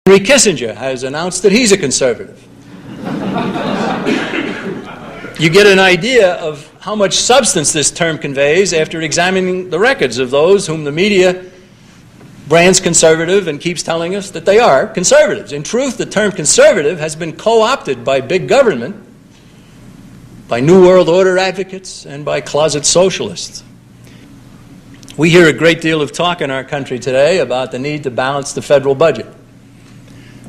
Henry Kissinger has announced that he's a conservative. You get an idea of how much substance this term conveys after examining the records of those whom the media brands conservative and keeps telling us that they are conservatives. In truth, the term conservative has been co-opted by big government, by New World Order advocates, and by closet socialists. We hear a great deal of talk in our country today about the need to balance the federal budget.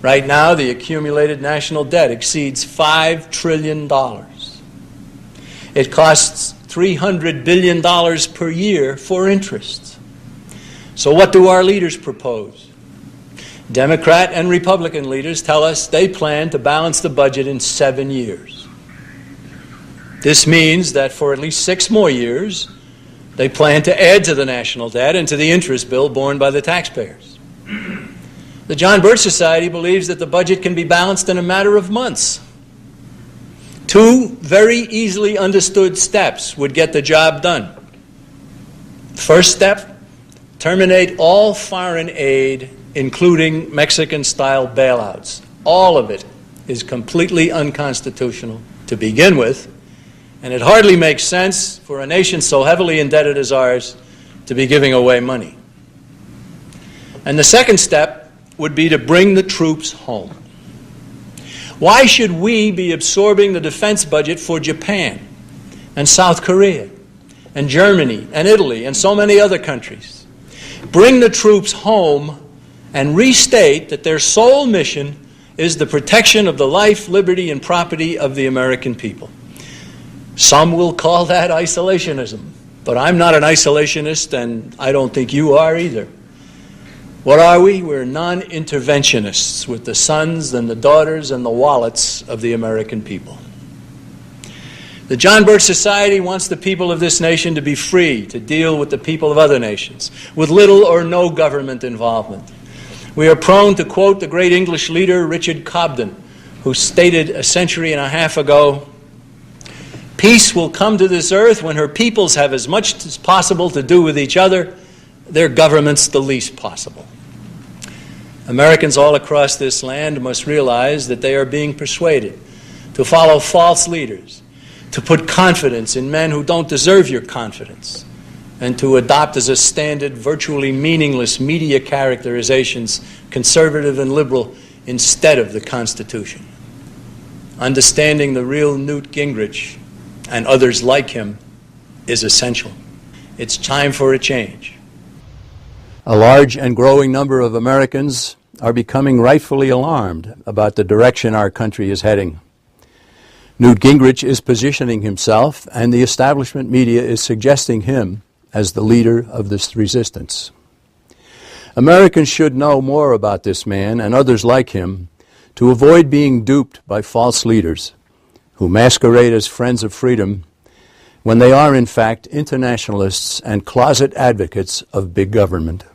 Right now, the accumulated national debt exceeds $5 trillion. It costs $300 billion per year for interest. So what do our leaders propose? Democrat and Republican leaders tell us they plan to balance the budget in 7 years. This means that for at least 6 more years, they plan to add to the national debt and to the interest bill borne by the taxpayers. The John Birch Society believes that the budget can be balanced in a matter of months. 2 very easily understood steps would get the job done. First step, terminate all foreign aid, including Mexican-style bailouts. All of it is completely unconstitutional to begin with, and it hardly makes sense for a nation so heavily indebted as ours to be giving away money. And the second step would be to bring the troops home. Why should we be absorbing the defense budget for Japan and South Korea and Germany and Italy and so many other countries? Bring the troops home and restate that their sole mission is the protection of the life, liberty, and property of the American people. Some will call that isolationism, but I'm not an isolationist, and I don't think you are either. What are we? We're non-interventionists with the sons and the daughters and the wallets of the American people. The John Birch Society wants the people of this nation to be free to deal with the people of other nations, with little or no government involvement. We are prone to quote the great English leader Richard Cobden, who stated a century and a half ago, "Peace will come to this earth when her peoples have as much as possible to do with each other, their governments the least possible." Americans all across this land must realize that they are being persuaded to follow false leaders, to put confidence in men who don't deserve your confidence, and to adopt as a standard virtually meaningless media characterizations, conservative and liberal, instead of the Constitution. Understanding the real Newt Gingrich and others like him is essential. It's time for a change. A large and growing number of Americans are becoming rightfully alarmed about the direction our country is heading. Newt Gingrich is positioning himself, and the establishment media is suggesting him as the leader of this resistance. Americans should know more about this man and others like him to avoid being duped by false leaders who masquerade as friends of freedom when they are in fact internationalists and closet advocates of big government.